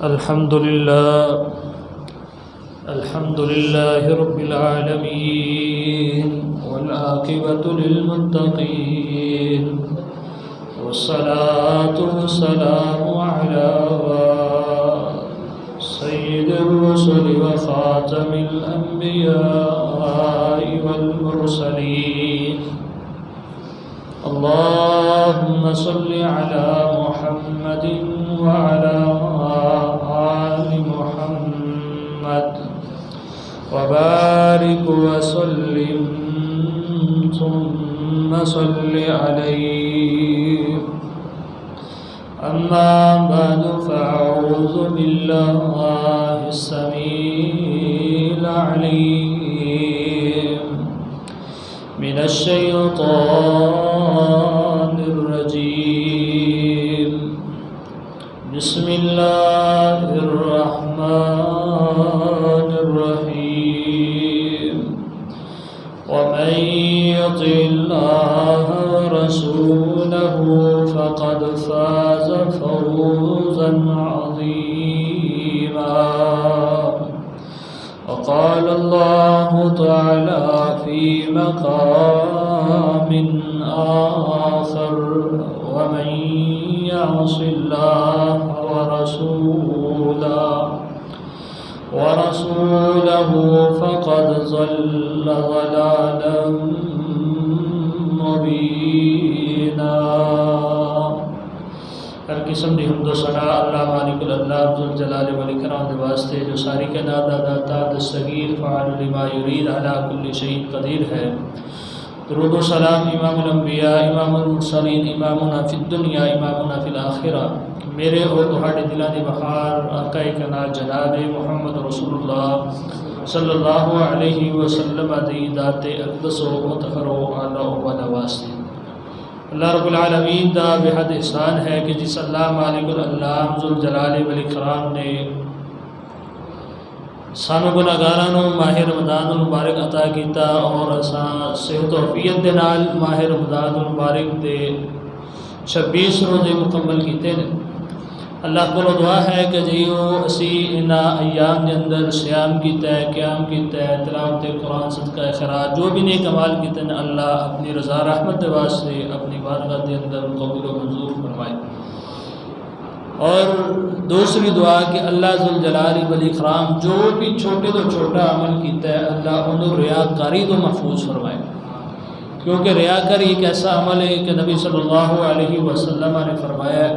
الحمد لله رب العالمين والعاقبة للمتقين والصلاة والسلام على سيد الرسل وخاتم الأنبياء والمرسلين اللهم صل على محمد وعلى آل محمد وبارك وسلم ثم صل عليه. أما بعد فأعوذ بالله السميع العليم من الشيطان الرجيم. بسم الله الرحمن الرحيم. ومن يطع الله ورسوله فقد فاز فوزا عظيما. وقال الله تعالى في مقام آخر ومن يعص الله ورسوله فقد ضل ضلالا مبينا. ہر قسم دی حمد و ثنا اللہ مالک الاللہ ذوالجلال والاکرام دے واسطے جو ساری کائنات دا داتا دستگیر فعال لما یرید علی کل شیء قدیر ہے. درود و سلام امام الانبیاء امام المرسلین امامنا فی الدنیا امامنا فی الاخرہ میرے اور تہاڈے دلاں دی بہار آقا کائنات جناب محمد رسول اللہ صلی اللہ علیہ وسلم دی ذات اقدس و مطہر و اعلی و واسطے. اللہ رب العالمین دا بحد احسان ہے کہ جس اللہ مالک الاللہ ذوالجلال والاکرام نے سانو گناہگاراں ماہ رمضان المبارک عطا کیتا اور اساں صحت و عافیت دے نال ماہ رمضان المبارک دے 26 روزے مکمل کیتے نے. اللہ کو دعا ہے کہ جیو اسی انہاں ایام دے اندر صیام کیتا ہے قیام کیتا ہے تلاوت قرآن صدقہ خیرات جو بھی نیک اعمال کیتے ہیں اللہ اپنی رضا رحمت دے واسطے اپنی بارگاہ دے اندر قبول و منظور فرمائے. اور دوسری دعا کہ اللہ ذوالجلال والاکرام جو بھی چھوٹے تو چھوٹا عمل کیتا ہے اللہ انہوں ریاکاری تو محفوظ فرمائے، کیونکہ ریاکاری ایک ایسا عمل ہے کہ نبی صلی اللہ علیہ وسلم نے فرمایا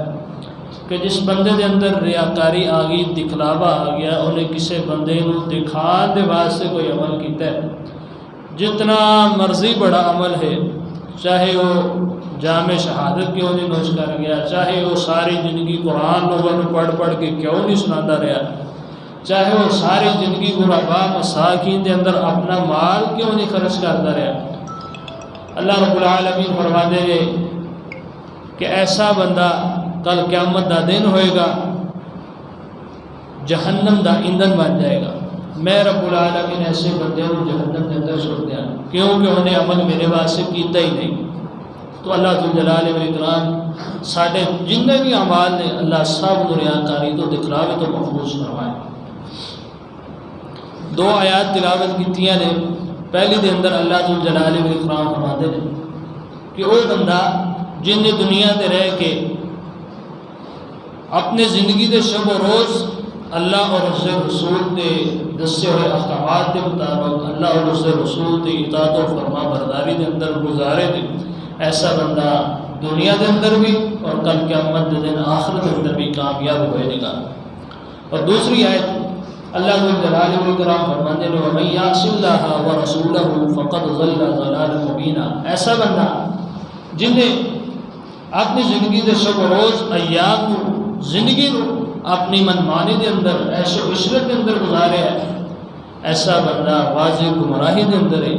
کہ جس بندے دے اندر ریاکاری آ گئی دکھلاوا آ گیا انہیں کسی بندے نو دکھان دے واسطے کوئی عمل کیتا ہے جتنا مرضی بڑا عمل ہے چاہے وہ جامع شہادت کیوں نہیں نوش کر گیا چاہے وہ ساری زندگی قرآن لوگوں نے پڑھ کے کیوں نہیں سناتا رہا چاہے وہ ساری زندگی غرباء مساکین دے اندر اپنا مال کیوں نہیں خرچ کرتا رہا اللہ رب العالمین فرماتے ہیں کہ ایسا بندہ کل قیامت دا دن ہوئے گا جہنم دا ایندھن بن جائے گا. میں رب العالمین ایسے بندے کو جہنم کے اندر چھوڑ دیا کیونکہ انہیں عمل میرے واسطے کیتا ہی نہیں. تو اللہ ذوالجلال والاکرام ساڈے جتنے بھی اعمال نے اللہ سب نو ریاکاری تو دکھلاوے تو محفوظ فرمائے. 2 آیات تلاوت کیتیاں نے. پہلی دے اندر اللہ ذوالجلال والاکرام فرماتے ہیں کہ وہ بندہ جن نے دنیا تے رہ کے اپنے زندگی دے شب و روز اللہ اور اس رسول دے دسے ہوئے احکامات کے مطابق اللہ اور اس رسول دے اطاعت و فرما برداری دے اندر گزارے دے ایسا بندہ دنیا دے اندر بھی اور کل قیامت دے دن آخرت دے اندر بھی کامیاب ہوئے گا. اور دوسری آیت اللہ ذوالجلال والاکرام فرماتے ہیں وَمَن يَعْصِ اللَّهَ وَرَسُولَهُ فَقَدْ ضَلَّ ضَلَالًا مُبِينًا. ایسا بندہ جن نے اپنی زندگی دے شب و روز ایام زندگی اپنی منمانی دے اندر عیش و عشرت دے اندر گزارے ہے ایسا بندہ واضح گمراہی دے اندر ہے.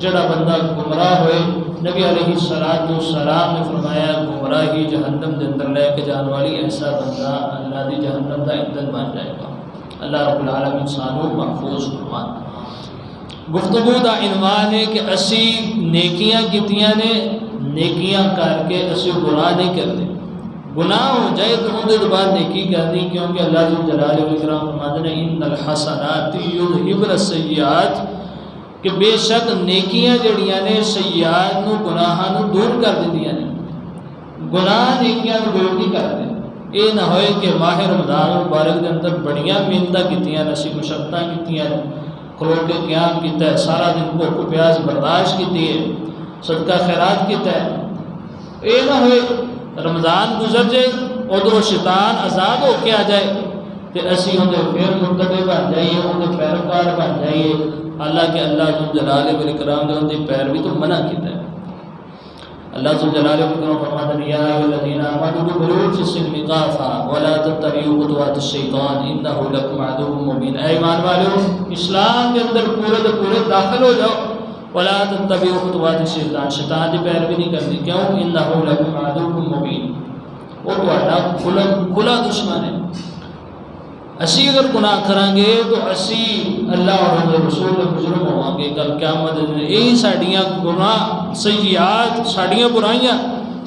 جڑا بندہ گمراہ ہوئے نبی علیہ السلام نے فرمایا گمراہی جہنم دے اندر لے کے جان والی ایسا بندہ اللہ دی جہنم دا ایندھن بن جائے گا. اللہ رب العالمین سانو محفوظ فرمان. گفتگو دا عنوان ہے کہ اسی نیکیاں کیتیاں نے نیکیاں کر کے اسی گناہ نہیں کرتے. گناہ ہو جائے تو اندر تو بعد نیکی کر دی، کیونکہ اللہ ذو جلال و اکرام فرماتے ہیں ان الحسنات یذہبن السیئات، کہ بے شک نیکیاں جڑیاں نے سیئات نو گناہاں نو دور کر دیندیاں نے، گناہ نیکیاں نو دور نہیں کرتے۔ یہ نہ ہوئے کہ ماہ رمضان مبارک دے اندر بڑیاں محنتاں کیتیاں نے، اسی مشقتاں کیتیاں نے، کھلو کے قیام کیتا ہے، سارا دن بھوک پیاس برداشت کیتی ہے، صدقہ خیرات کیتا ہے، یہ نہ ہوئے رمضان گزر جائے ادھر شیطان آزاد ہو کے آ جائے تو اسی اندر پھر متبع بن جائیے، اندر پیروکار بن جائیے، حالانکہ اللہ ذو جلال و اکرام نے اندر پیروی تو منع کیتا ہے۔ اللہ ذو جلال و اکرام فرماتا ہے یا ایھا الذین آمنوا ادخلوا فی السلم کافۃ ولا تتبعوا خطوات الشیطان انہ لکم عدو مبین، اے ایمان والو اسلام کے اندر پورے دے پورے داخل ہو جاؤ، ولا تتبعوا خطوات الشیطان، شیطان کی پیروی نہیں کرنی، کیوں؟ انہ لکم عدو مبین، وہ تہاڈا کھلا دشمن ہے۔ اسی اگر گناہ کریں گے تو اسی اللہ اور رسول کے مجرم ہوں گے کل قیامت دن۔ یہی ساڈیاں گناہ سیئات ساڈیاں برائیاں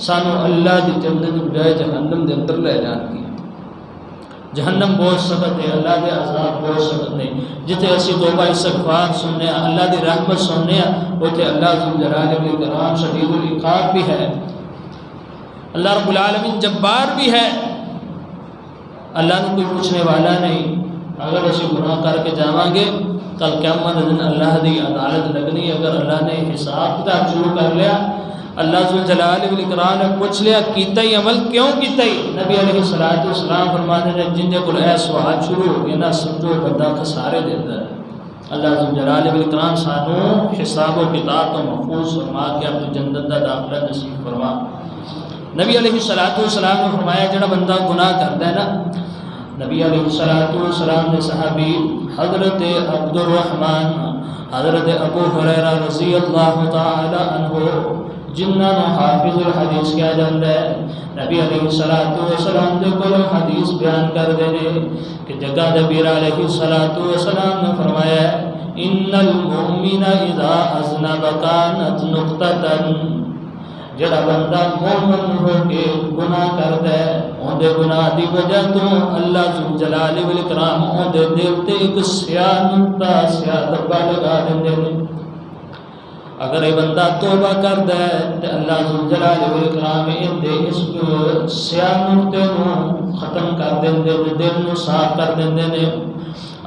سانو اللہ دی جنت بجائے جہنم دے اندر لے جان گی۔ جہنم بہت سخت ہے، اللہ دے عذاب بہت سخت ہے۔ جتھے اسی توبہ استغفار سننے اللہ دی رحمت سننے اوتھے اللہ ذو جلال و اکرام شدید العقاب بھی ہے، اللہ رب العالمین جبار بھی ہے، اللہ نے کوئی پوچھنے والا نہیں۔ اگر اسی گناہ کر کے جاواں گے کل قیامت دن اللہ دی عدالت لگنی، اگر اللہ نے حساب کتاب شروع کر لیا، اللہ ذو جلال و اکرام نے پوچھ لیا کیتا ہی عمل کیوں کیتا ہی، نبی علیہ السلام فرماتے ہیں جن دے کول اے سوال شروع ہو گیا نہ سمجھو بندہ خسارے دے اندر ہے۔ اللہ ذو جلال و اکرام سانو حساب و کتاب تو محفوظ فرما کے اپنی جنت دا داخلہ نصیب فرما۔ نبی علیہ السلام نے فرمایا جڑا بندہ گناہ کرتا ہے نا، نبی علیہ السلام نے صحابی حضرت عبد الرحمن حضرت ابو ہریرہ رضی اللہ تعالی عنہ جنہاں نو حافظ الحدیث کیا جاتا ہے، نبی علیہ السلام دے کول حدیث بیان کر دے کہ جگہ نبی علیہ السلام نے فرمایا ان المؤمن اذا اذنب كانت نقطة، جڑا بندہ مومن ہو کے گناہ کرتا ہے اندے گناہ دی وجہ تو اللہ ذو جلال و اکرام اندے دل تے ایک سیاہ نقطہ سیاہ دبا لگا دیندے نے۔ اگر یہ بندہ توبہ کرتا ہے تو اللہ ذو جلال و اکرام اندے اس سیاہ نقطے نو ختم کر دیندے نے، دل نو صاف کر دیندے نے۔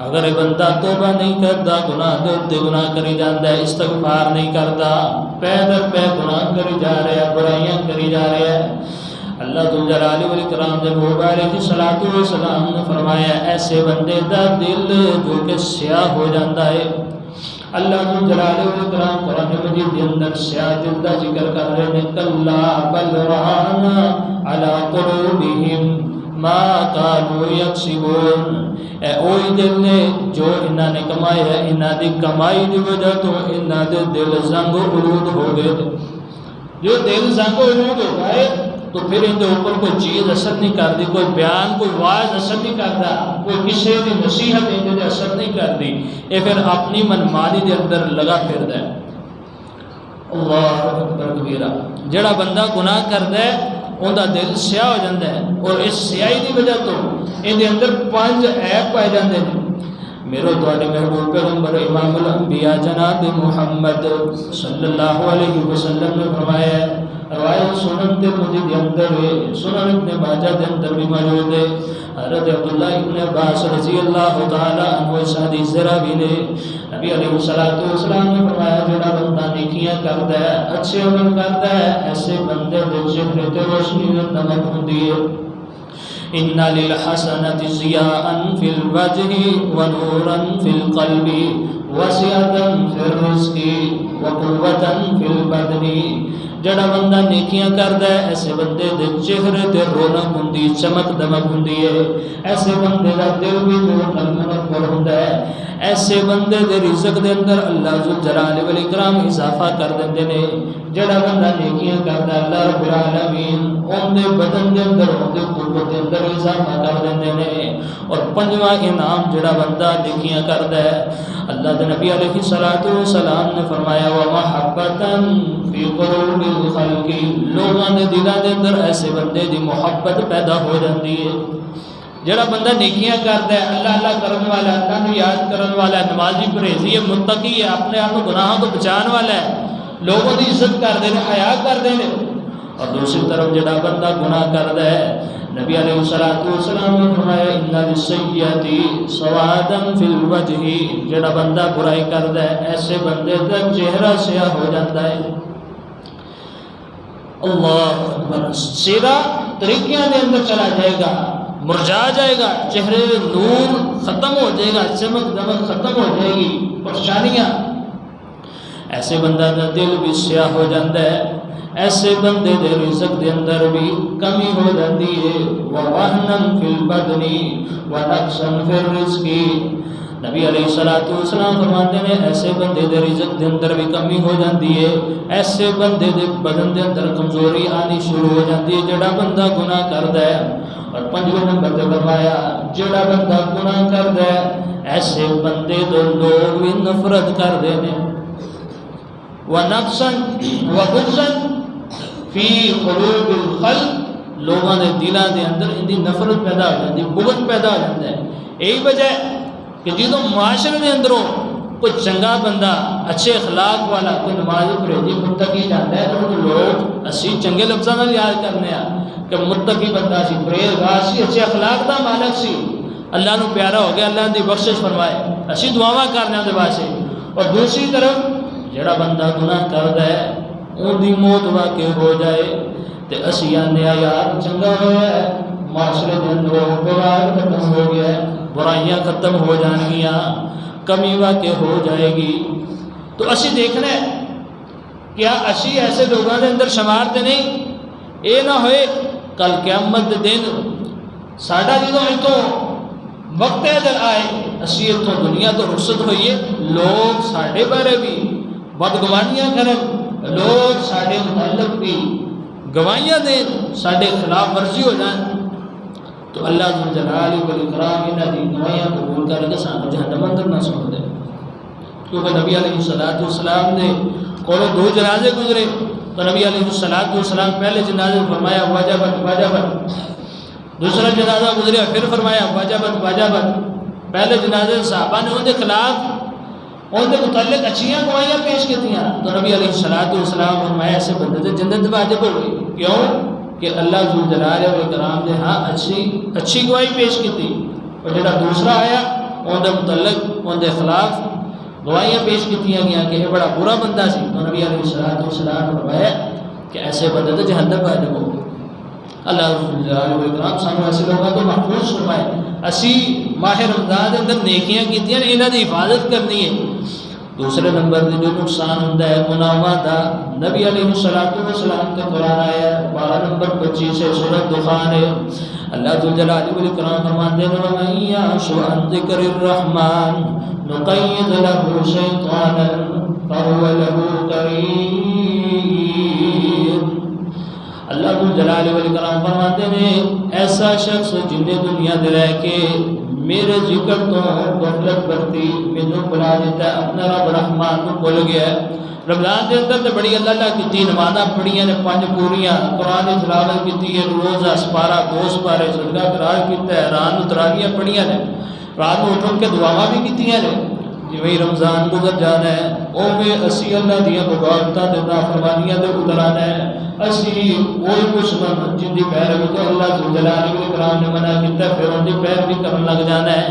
اگر یہ بندہ توبہ نہیں کرتا گناہ دے گناہ کری جاتا ہے، استغفار نہیں کرتا، پے در پے گناہ کری جا رہا ہے، برائیاں کری جا رہا ہے، اللہ ذو جلال و اکرام نے محبوب علیہ السلام نے فرمایا ایسے بندے دا دل جو کہ سیاہ ہو جاتا ہے۔ اللہ ذو جلال و اکرام قرآن مجید کے اندر سیاہ دل دا ذکر کر رہے ہیں کلا بل ران علی قلوبہم ما کانوا یکسبون، اے اوہی دل نے جو انہاں نے کمایا ہے، انہاں دی کمائی دی وجہ تو انہاں دے دل زنگ و علود ہو گئے۔ جو دل زنگ و علود ہو گئے تو پھر ان کے اوپر کوئی چیز اثر نہیں کرتی، کوئی بیان کوئی واعظ اثر نہیں کرتا، کوئی کسی کی نصیحت ان کے اثر نہیں کرتی، یہ پھر اپنی منمانی کے اندر لگا پھرتا ہے۔ اللہ اکبر کبیرہ، جڑا بندہ گناہ کرتا ہے ان کا دل سیاہ ہو جاتا ہے، اور اس سیاہی کی وجہ تو ان کے اندر 5 عیب پائے جاتے ہیں۔ میرے تواڈے محبوب پیغمبر امام الانبیاء جناب محمد صلی اللہ علیہ وسلم نے فرمایا ہے، روایت سنن ترمذی کے اندر ہے، سنن ابن ماجہ کے اندر بھی موجود ہے، حضرت عبداللہ ابن عباس رضی اللہ تعالی عنہ اس حدیث راوی نے نبی علیہ السلام نے فرمایا جڑا بندہ نیکیاں کرتا ہے، اچھے عمل کرتا ہے، ایسے بندے دے چہرے تے روشنی اور دمک ہوندی ہے۔ ان للحسنۃ ضیاء فی الوجہ ونورا فی القلب وسعۃ فی الرزق وقوۃ فی البدن، جڑا بندہ نیکیاں کردا ہے ایسے بندے دے چہرے تے رونق ہوندی، چمک دمک ہوندی ہے، ایسے بندے دا دل بھی منور ہوندا ہے، ایسے بندے دے رزق دے اندر اللہ ذو جلال و اکرام اضافہ کر دیندے نے۔ جڑا بندہ نیکیاں کردا ہے اللہ رب العالمین اون دے بدن دے اندر اون دے قوت دے اندر اضافہ کر دیندے نے۔ اور 5واں انعام جڑا بندہ نیکیاں کردا ہے اللہ کے نبی علیہ الصلوۃ والسلام نے فرمایا ومحبتاً فی قلوب الخلق، لوگوں کے دلوں کے اندر ایسے بندے دی محبت پیدا ہو جاتی ہے جڑا بندہ نیکیاں کرتا ہے، اللہ اللہ کرنے والا ہے، اللہ کو یاد کرنے والا ہے، نمازی پرہیزی ہے، متقی ہے، اپنے آپ کو گناہوں کو بچان والا ہے، لوگوں کی عزت کرتے ہیں، حیا کرتے ہیں۔ اور دوسری طرف جڑا بندہ گناہ کرتا ہے، نبی علیہ الصلوۃ والسلام نے فرمایا ان للسیئۃ سوادا فی الوجہ، جڑا بندہ برائی کرتا ہے ایسے بندے کا چہرہ سیاہ ہو جاتا ہے۔ اللہ اکبر، چہرہ طریقیاں دے اندر چلا جائے گا، مرجھا جائے گا، چہرے میں نور ختم ہو جائے گا، چمک دمک ختم ہو جائے گی، پریشانیاں، ایسے بندہ کا دل بھی سیاہ ہو جاتا ہے، ایسے بندے دے رزق دے اندر بھی کمی ہو جاتی ہے۔ وَوَهْنًا فِي الْبَدْنِ وَنَقْصًا فِي الرِّزْقِ، نبی علیہ الصلوۃ والسلام فرماتے ہیں ایسے بندے دے رزق دے اندر بھی کمی ہو جاتی ہے، ایسے بندے دے بدن دے اندر کمزوری آنی شروع ہو جاتی ہے جڑا بندہ گناہ کرتا ہے۔ اور پنجویں نمبر تے فرمایا جڑا بندہ گناہ کرتا ہے ایسے بندے تو لوگ بھی نفرت کرتے ہیں۔ وَنَقْصًا وَبُغْضًا فِي قُلُوبِ الْخَلْقِ، لوگوں کے دلوں کے اندر ان کی نفرت پیدا ہو جاتی ہے، بغض پیدا ہو جاتا ہے۔ یہی وجہ ہے کہ جدوں معاشرے کے اندروں کوئی چنگا بندہ اچھے اخلاق والا کوئی نماز پرہیزی متقی جاتا ہے تو لوگ اسی چنگے لفظوں میں یاد کرنے کہ متقی بندہ سی، پرہیزگار سی، اچھے اخلاق دا مالک سی، اللہ نو پیارا ہو گیا، اللہ دی بخشش فرمائے، اسی دعاواں کرنے دے واسطے۔ اور دوسری طرف جڑا بندہ گناہ کرتا ہے ان دی موت واقع ہو جائے تے اسی آنے یار چنگا ہوا ہے، معاشرے کے اندر پیار ختم ہو گیا ہے، برائیاں ختم ہو جان گیاں، کمی واقع ہو جائے گی۔ تو اسی دیکھنا ہے کیا اسی ایسے لوگوں کے اندر شمار تے نہیں، اے نہ ہوئے کل قیامت دے دن ساڈا جدوں اتوں وقت اجل آئے اسی اتوں دنیا تو رخصت ہوئیے، لوگ ساڈے بارے بھی بدگمانیاں کرن، لوگ ساڈے متعلق بھی گواہیاں دیں، ساڈے خلاف ورزی ہو جائیں، تو اللہ ذو الجلال والاکرام انہاں دی گواہیاں قبول کر کے سانوں جہنم اندر نہ سٹ دے۔ کیونکہ نبی علیہ الصلوۃ والسلام نے کولوں دو جنازے گزرے تو نبی علیہ الصلوۃ والسلام پہلے جنازے فرمایا وجبت وجبت، دوسرا جنازہ گزریا پھر فرمایا وجبت وجبت۔ پہلے جنازے صحابہ نے ان کے خلاف ان کے متعلق اچھیاں گواہیاں پیش کیتیاں تو نبی علیہ الصلوۃ والسلام فرمایا ایسے بندے تے جنت واجب ہو گئی، کیوں کہ اللہ ذو الجلال والاکرام نے ہاں اچھی گواہی پیش کی، اور جڑا دوسرا آیا ان کے متعلق ان کے خلاف گواہیاں پیش کی گیا کہ یہ بڑا برا بندہ سی، تو نبی علیہ الصلوۃ والسلام نے فرمایا کہ ایسے بندے تے جہنم واجب ہو گئی۔ اللہ ذو الجلال والاکرام سانوں ایسے لوگوں کو محفوظ فرمائے، اسی ماہ رمضان کے اندر نیکیاں کیتیاں نے انہاں دی حفاظت کرنی ہے۔ دوسرے نمبر تے جو نقصان ہوندا ہے گناہاں دا، نبی علیہ الصلوۃ والسلام کے قرآن آیا 12 نمبر 25 سے سورۃ دخان ہے، اللہ ذو الجلال والاکرام فرماتے ہیں وَمَن يَعْشُ عَن ذِكْرِ الرَّحْمَنِ نُقَيِّضْ لَهُ شَيْطَانًا فَهُوَ لَهُ قَرِينٌ۔ اللہ ذو الجلال والاکرام فرماتے ہیں ایسا شخص جن نے دنیا دے رہ کے میرے ذکر تو غفلت برتی، مینوں بلا دیتا ہے، اپنا رب رحمان کو بھول گیا ہے۔ رمضان دے اندر تے بڑی اللہ کی نمازاں پڑھیاں نے 5 پوریاں، قرآن تلاوت کی ہے، روزہ سپارہ 2 سپارے صدقہ قرار کیتا ہے، رات نوں تراویح پڑھیاں نے، رات نوں اٹھ کے دعاواں بھی کیتیاں نے۔ جی رمضان گزر جانا ہے اوے اسی اللہ دیاں بغاوتاں تے نافرمانیاں تے اتر آنا ہے، اسی کوئی دشمن جن دی پیروی تو اللہ ذو الجلال والاکرام نے منع کیتا پھر ان دی پیروی کرن لگ جانا ہے،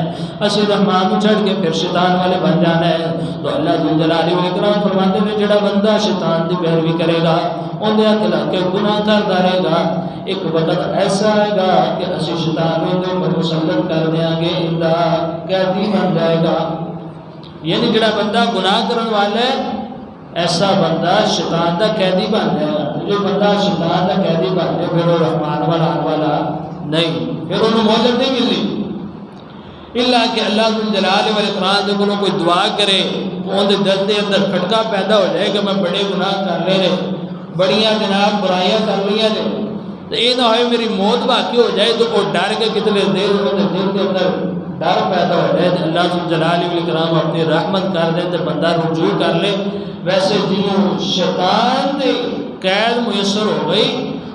اسی رحمان کو چھڑ کے پھر شیطان والے بن جانا ہے۔ تو اللہ ذو الجلال والاکرام فرماتے ہیں جڑا بندہ شیطان دی پیروی کرے گا ان دے ہتھ لگ کے گناہ کرتا رہے گا، ایک وقت ایسا آئے گا کہ اسی شیطان کو اوپر مسلط کر دیں گے، اندا قیدی بن جائے گا۔ یعنی جڑا بندہ گناہ کرن والا ہے ایسا بندہ شیطان دا قیدی بن جائے گا، جو بندہ شیطان دا قیدی بن جائے پھر وہ رحمان والا نہیں، پھر انہوں مہلت نہیں ملنی الا کہ اللہ ذو الجلال والاکرام دے کولوں کوئی دعا کرے، اون دے دل دے اندر کھٹکا پیدا ہو جائے کہ میں بڑے گناہ کر لے نے، بڑیاں جناب برائیاں کر لیاں نے، تو یہ نہ ہوئے میری موت باقی ہو جائے تو وہ ڈر کے کتنے دیر دل کے اندر ڈر پیدا ہو جائے اللہ جلال الاکرام اپنی رحمت کر دے تو بندہ رجوع کر لے. ویسے جنہوں شیطان دے قید میسر ہو گئی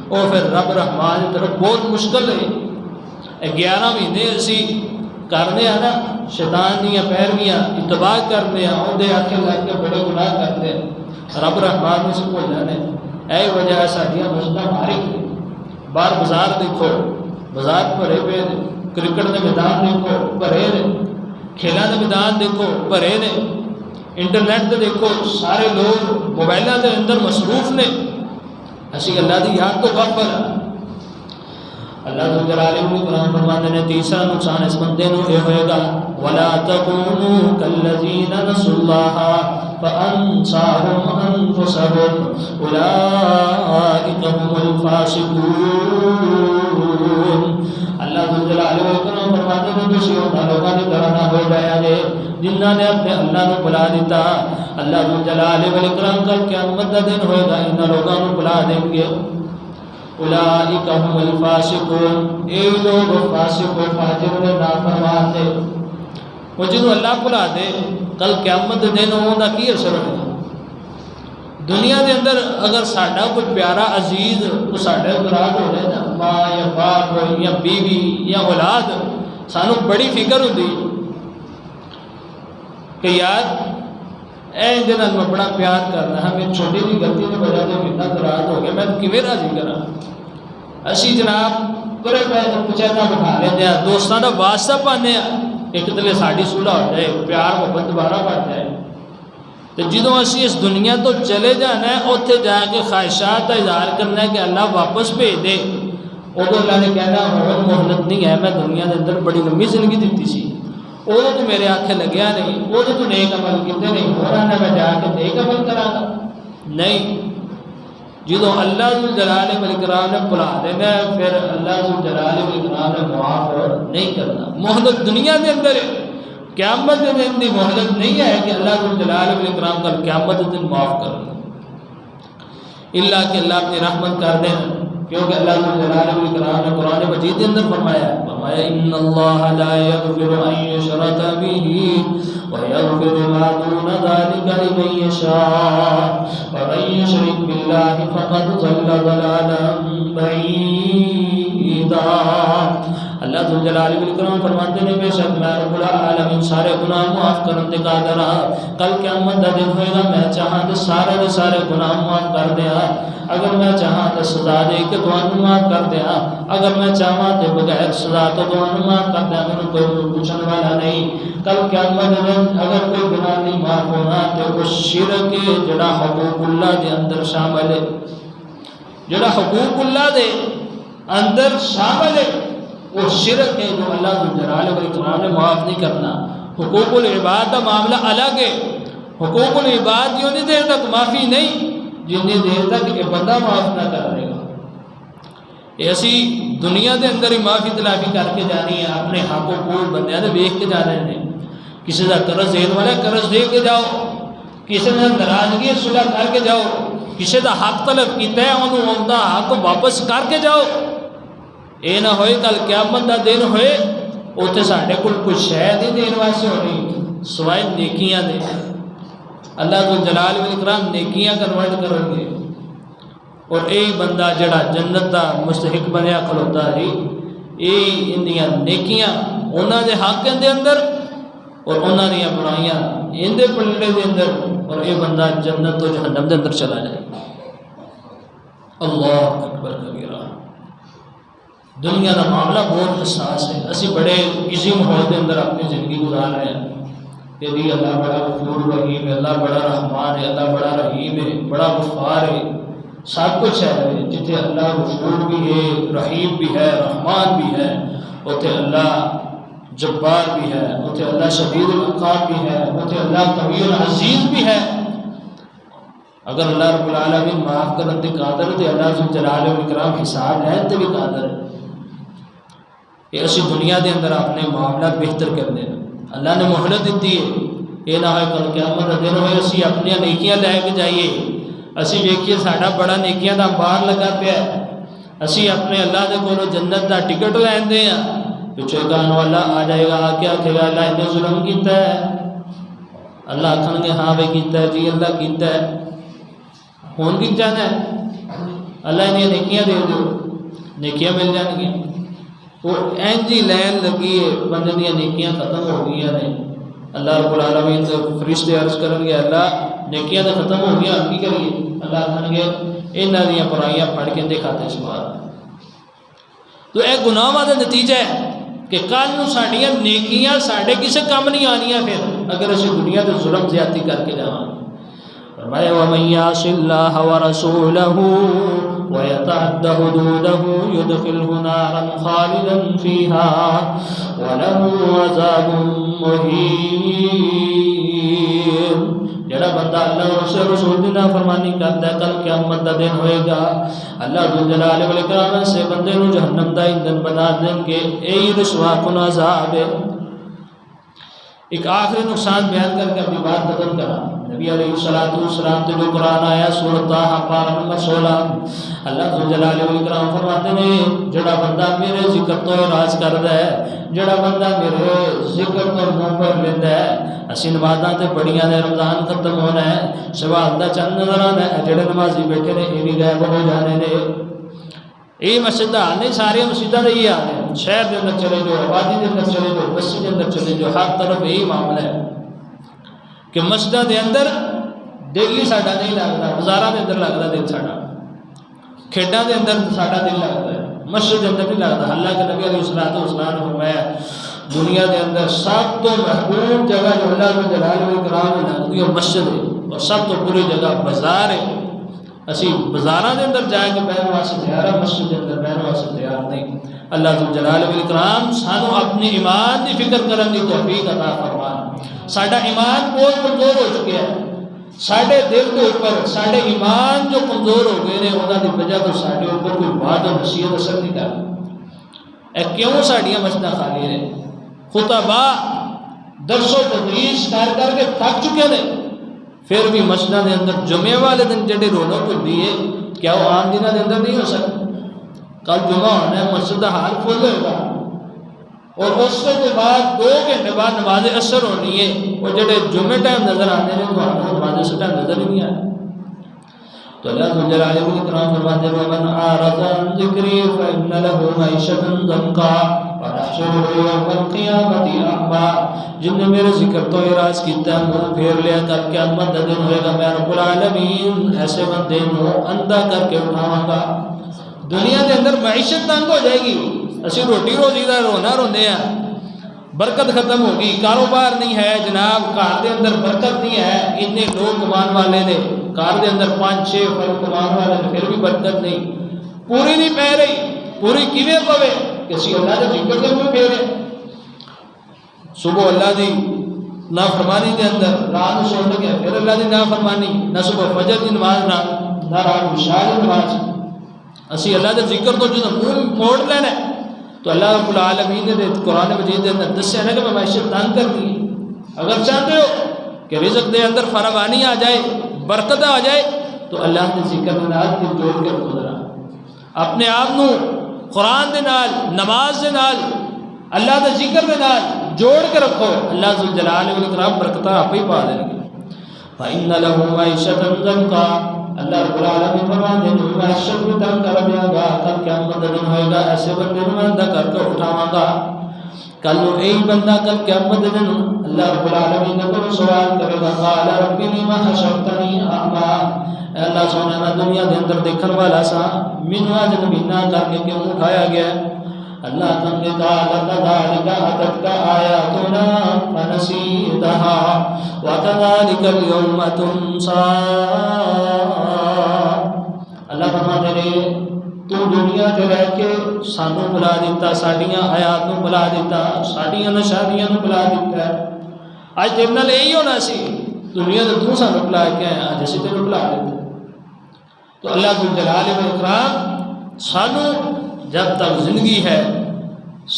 وہ پھر رب رحمان کی طرف بہت مشکل ہے. 11 مہینے اسی کرنے ہیں نا شیطان دیا پیرویاں اتباع کرنے ہیں اندر آکے لگ کے بڑے گناہ کرتے ہیں رب رحمان نے سے بھول جانے. اے وجہ ساڈیاں مسجداں ماری باہر بازار دیکھو بازار بھرے پے نے کرکٹ کے میدان دیکھو بھرے نے کھیلوں کے میدان دیکھو بھرے نے انٹرنیٹ تے دیکھو سارے لوگ موبائلوں کے اندر مصروف نے. اسی اللہ کی یاد تو غافل ہے. اللہ جلال الاکرام فرماتے ہیں تیسرا نقصان اس بندے نو یہ ہوئے گا ولا تکونوا کالذین نسوا اللہ فانساهم انفسهم اولئک هم الفاسقون. اللہ جلال الاکرام فرماتے ہیں کہ ان لوگوں کی طرح نہ ہو جایا جے جنہوں نے اپنے اللہ کو بلا دیتا. اللہ جلال الاکرام کل قیامت کا دن ہوئے گا ان لوگوں کو بلا دیں گے اولئک هم الفاسقون. اے لوگ فاسق و فاجر و نافرمان تھے وہ جنہوں اللہ بلا دے کل قیامت دن ہونا کی اثر ہوگا. دنیا کے اندر اگر ساڈا کوئی پیارا عزیز وہ ساڈے مراد ہو رہے نا ماں یا باپ یا بیوی یا اولاد سانو بڑی فکر ہوتی کہ یار اے دن میں بڑا پیار کرنا ہے میری چھوٹی جی غلطی کی وجہ سے میرا ناراض ہو گیا میں کیویں راضی کرا. اسی جناب پرے پہ پچھاتا بٹھا لیندے ہیں دوستاں دا واسطہ پانے ایک دلے ساڈی صلح ہو جائے پیار محبت دوبارہ بڑھ جائے. تو جدوں اسی اس دنیا تو چلے جانا ہے اوتھے جا کے خواہشات کا اظہار کرنا ہے کہ اللہ واپس بھیج دے ادو اللہ نے کہنا ہوں مہلت نہیں ہے میں دنیا کے اندر بڑی لمبی زندگی دیتی سی ادو تو میرے آنکھیں لگیا نہیں ادو تو نیک عمل کیتے نہیں ہو رہا میں جا کے نیک عمل کرا گا نہیں. جدوں اللہ جلال والاکرام نے بلا دینا پھر اللہ جلال والاکرام نے معاف نہیں کرنا. مہلت دنیا کے اندر قیامت کے دن کی مہلت نہیں ہے کہ اللہ جلال والاکرام کا قیامت کے دن معاف کرنا اللہ کہ اللہ اپنی رحمت کر دیں کیونکہ اللہ جلال والاکرام نے قرآن مجید کے اندر فرمایا ان اللہ لا یغفر ان یشرک بہ ویغفر ما دون ذلک لمن یشاء ومن یشرک باللہ فقد ضل ضلالا بعیدا. اللہ جلال والاکرام فرماتے ہیں بے شک میں رب العالمین سارے گناہ معاف کرنے کا قادر ہاں. کل قیامت کا دن ہوئے گا میں چاہاں تو سارے گناہ معاف کر دیا اگر میں چاہاں تو سزا دے کے تمہیں معاف کر دیا اگر میں چاہاں تو بغیر سزا تو تمہیں معاف کر دیا میرے کوئی پوچھنے والا نہیں. کل قیامت دن اگر کوئی گناہ نہیں معاف ہونا تو وہ شرک جڑا حقوق اللہ دے اندر شامل ہے جڑا حقوق اللہ دے اندر شامل ہے وہ شرک ہے جو اللہ جلال والاکرام نے معاف نہیں کرنا. حقوق العباد کا معاملہ الگ ہے. حقوق العباد یوں دیر تک معافی نہیں جنی دیر تک یہ بندہ معاف نہ کر رہے گا. ایسی دنیا کے اندر ہی معافی تلافی کر کے جانی ہے اپنے حق و حقوق بندے نے ویخ کے جانے ہیں. کسی کا قرض دین والا قرض دے کے جاؤ کسی نے ناراضگی صلح کر کے جاؤ کسی کا حق طلب کیتا ہے انہوں ان کا حق واپس کر کے جاؤ. یہ نہ ہوئے کل قیامت کا دن ہوئے اتنے ساڈے کول کوئی شے نہیں دین واسطے ہونی سوائے نیکیاں دے. اللہ جلال والاکرام نیکیاں کنورٹ کریں گے اور یہی بندہ جڑا جنت کا مستحق بنیا کھلوتا ہے یہی اندیاں نیکیاں انہوں دے حق دے اندر اور انہوں نے برائیاں اندے پلڑے دے اندر اور یہ بندہ جنت تو جہنم دے اندر چلا جائے. اللہ اکبر کبیرہ. دنیا کا معاملہ بہت حساس ہے. اسی بڑے اسی ماحول کے اندر اپنی زندگی گزار رہے ہیں کہ جی اللہ بڑا غفور رحیم ہے اللہ بڑا رحمان ہے اللہ بڑا رحیم ہے بڑا غفار ہے سب کچھ ہے. جتنے اللہ غفور بھی ہے رحیم بھی ہے رحمان بھی ہے اتنے اللہ جبار بھی ہے اتنے اللہ شدید العقاب بھی ہے اتنے اللہ قوی العزیز بھی ہے. اگر اللہ رب العالمین معاف کرنے کے قادر ہے اللہ جلال والاکرام حساب لینے تے بھی قادر ہے. یہ اسی دنیا کے اندر اپنے معاملات بہتر کرنے اللہ نے مہلت دیتی ہے. یہ نہ ہوئے کل قیامت کا دن ہوئے اسی اپنی نیکیاں لے کے جائیے اسی ویکھیے ساڈا بڑا نیکیاں کا انبار لگا پیا ہے اسی اپنے اللہ دے کولو جنت دا ٹکٹ لیندے ہیں، پچھے کہنے والا آ جائے گا، کیا کہ اللہ نے ظلم کیتا ہے؟ اللہ آکھن گے ہاں بھائی کیتا ہے جی، اللہ کیتا ہے، ہون کی جانا ہے؟ اللہ نے نیکیاں دے دو، نیکیاں مل جان گیا۔ وہ اینجی لین لگی ہے، بندے دیا نیکیاں ختم ہو گئی ہیں۔ اللہ رب العالمین تو فرشتے عرض کرن گے اللہ نیکیاں تو ختم ہو گیا، کی کریے؟ اللہ آکھن گے انہاں دیاں برائیاں پڑھ کے دکھاتے سوال۔ تو اے گناہاں دا نتیجہ ہے کہ کل نوں ساڈیاں نیکیاں ساڈے کسے کم نہیں آنیاں، پھر اگر اسی دنیا تے ظلم زیادتی کر کے جاواں۔ فرمایا وَمَن يَعْصِ اللَّهَ وَرَسُولَهُ وَيَتَعَدَّ حُدُودَهُ يُدْخِلْهُ نَارًا خَالِدًا فِيهَا وَلَهُ عَذَابٌ مُّهِينٌ۔ جڑا بندہ اللہ اور اس رسول دی نافرمانی کرتا ہے، کل قیامت دا دن ہوئے گا، اللہ ذو الجلال والاکرام سے بندے نو جہنم دا ایندھن بنا دیں گے۔ اے رسوا کن عذاب ہے۔ ایک آخری نقصان بیان کر کے اپنی بات ختم کرا۔ نبی علیہ السلام تے جو قرآن آیا سورۃ طٰہٰ پارہ نمبر 16، اللہ ذو الجلال والاکرام فرماتے ہیں جڑا بندہ میرے ذکر تو اعراض کردا ہے، جڑا بندہ میرے ذکر تو منہ پر لیندا ہے، اسی نمازاں تے بڑیاں نے، رمضان ختم ہونا ہے، سوال دا چند نظر آنا ہے، جڑے نمازی بیٹھے نے یہ بھی غائب ہو جانے نے۔ یہ مسجد حال نہیں، ساری مسجداں دا یہ حال ہے، شہر دے اندر چلے جو، آبادی دے اندر چلے جو، بستی دے اندر چلے جو، ہر طرف یہی معاملہ ہے کہ مسجداں دے اندر دل ہی ساڈا نہیں لگتا، بازاراں دے اندر لگتا دل ساڈا، کھیڈاں دے اندر ساڈا دل لگتا ہے، مسجد دے اندر نہیں لگتا۔ حالانکہ نبی علیہ الصلوۃ والسلام نے فرمایا دنیا دے اندر سب تو محبوب جگہ جو اللہ ذو الجلال والاکرام نے لگتی ہے مسجد ہے، اور سب تو بری جگہ بازار ہے۔ اسی بازاراں دے اندر جا کے بہن واسطے تیار ہے، مسجد دے اندر بہن واسطے تیار نہیں۔ اللہ ذو الجلال والاکرام سانو اپنے ایمان دی فکر کرن دی توفیق عطا فرما۔ ساڈا ایمان بہت کمزور ہو چکا ہے، ساڈے دل کے اوپر ساڈے ایمان جو کمزور ہو گئے ہیں انہاں دی وجہ تو ساڈے اوپر کوئی وعد و نصیحت اثر نہیں کر۔ اے کیوں ساڈیاں مسجداں خالی نے؟ خطبا درس و تدریس کر کر کے تھک چکے ہیں، پھر بھی مسجداں دے اندر جمعے والے دن جڑے رونق ہوندی ہے کیا وہ عام دنوں دے اندر نہیں ہو سکتی؟ کل جمعہ ہونا ہے، مسجد کا حال فل ہوگا، اور اس کے بعد 2 گھنٹے بعد نماز عصر ہونی ہے، وہ جڑے جمعے ٹائم نظر آتے ہیں تو نماز عصر ٹائم نظر ہی نہیں آئے۔ تو اللہ ذو الجلال والاکرام فرماتے ہیں وَمَنْ أَعْرَضَ عَنْ ذِكْرِي فَإِنَّ لَهُ مَعِيشَةً ضَنْكًا وَنَحْشُرُهُ يَوْمَ الْقِيَامَةِ أَعْمَىٰ۔ جن نے میرے ذکر تو اعراض کیتا ہے، منہ پھیر لیا، کل قیامت دا دن ہوئے گا، میں رب العالمین ایسے بندے نو اندھا کر کے اٹھاواں گا۔ دنیا دے اندر معیشت تنگ ہو جائے گی، اسی روٹی روزی دا رونا روندے ہیں، برکت ختم ہوگی، کاروبار نہیں ہے جناب، گھر دے اندر برکت نہیں ہے، اتنے لوگ کمان والے نے، گھر دے اندر 5-6 فرد کمان والے نے، پھر بھی برکت نہیں، پوری نہیں پہ رہی، پوری کیویں پوے؟ کسی اللہ دے ذکر دے منہ پھیرے، صبح اللہ دی نافرمانی دے اندر، رات کو سو لگے پھر اللہ دی نافرمانی، نہ صبح فجر دی نماز نہ رات کو عشاء دی نماز۔ اسی اللہ دے ذکر تو جو منہ موڑ لینا ہے، تو اللہ رب العالمین نے قرآن مجید دے اندر دسیا نا کہ میں معیشت تنگ کر دی۔ اگر چاہتے ہو کہ رزق دے اندر فراوانی آ جائے، برکت آ جائے، تو اللہ دے ذکر دے نال دل جوڑ کے رکھو، ذرا اپنے آپ نو قرآن دے نال، نماز دے نال، اللہ دے ذکر دے نال جوڑ کے رکھو، اللہ ذو الجلال والاکرام برکتاں آپ ہی پا دیں گے۔ فَإِنَّ لَهُ مَعِيشَةً ضَنْكًا، اللہ رب العالمین فرماتے ہیں معیشت میں تنگ کر دیا گا، کل قیامت کا دن ہوئے گا، ایسے بندے نو اندھا کر کے اٹھاواں گا۔ کل یہی بندہ کل قیامت کے دن اللہ رب العالمین نے کوئی سوال کرے گا، قال رب لم حشرتنی اعمیٰ، اے اللہ سونے میں دنیا دے اندر دیکھن والا سا، مینوں اج نبینا کر کے کیوں اٹھایا گیا؟ اللہ نے کہا کذالک اتتک آیاتنا فنسیتها وکذالک اليوم تنسیٰ۔ اللہ فرماتے ہیں تو دنیا تے رہ کے سانوں بلا دیتا، ساڈیاں آیات نوں بلا دیتا، ساڈیاں نشانیاں نوں بلا دیتا ہے، اج تیرے نال یہی ہونا سی، دنیا تے تو سانوں بلا کے آیا، اج اسی تینوں بلا دیتا۔ تو اللہ ذو الجلال والاکرام سانوں جب تک زندگی ہے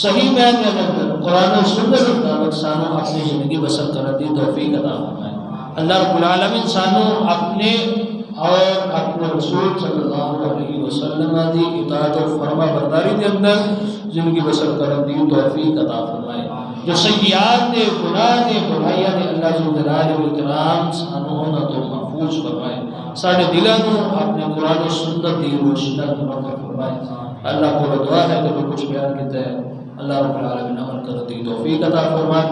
صحیح معنی میں قرآن و سنت کے مطابق سانوں اپنی زندگی بسر کرنے دی توفیق عطا فرمائے۔ اللہ رب العالمین سانوں اپنے اور اپنے رسول صلی اللہ علیہ وسلم دی اطاعت و فرما برداری کے اندر زندگی بسر کرن دی توفیق عطا فرمائے. جو سیئات دے گناہ دے برائیاں دے اللہ جلال و اکرام سانو نہ تو محفوظ فرمائے. سارے دلوں کو اپنے قرآن و سنت دی روشنی منور فرمائے. اللہ کو دعا ہے کہ جو کچھ بیان کیتا ہے اللہ رب العالمین عمل کر دی توفیق عطا فرمائے.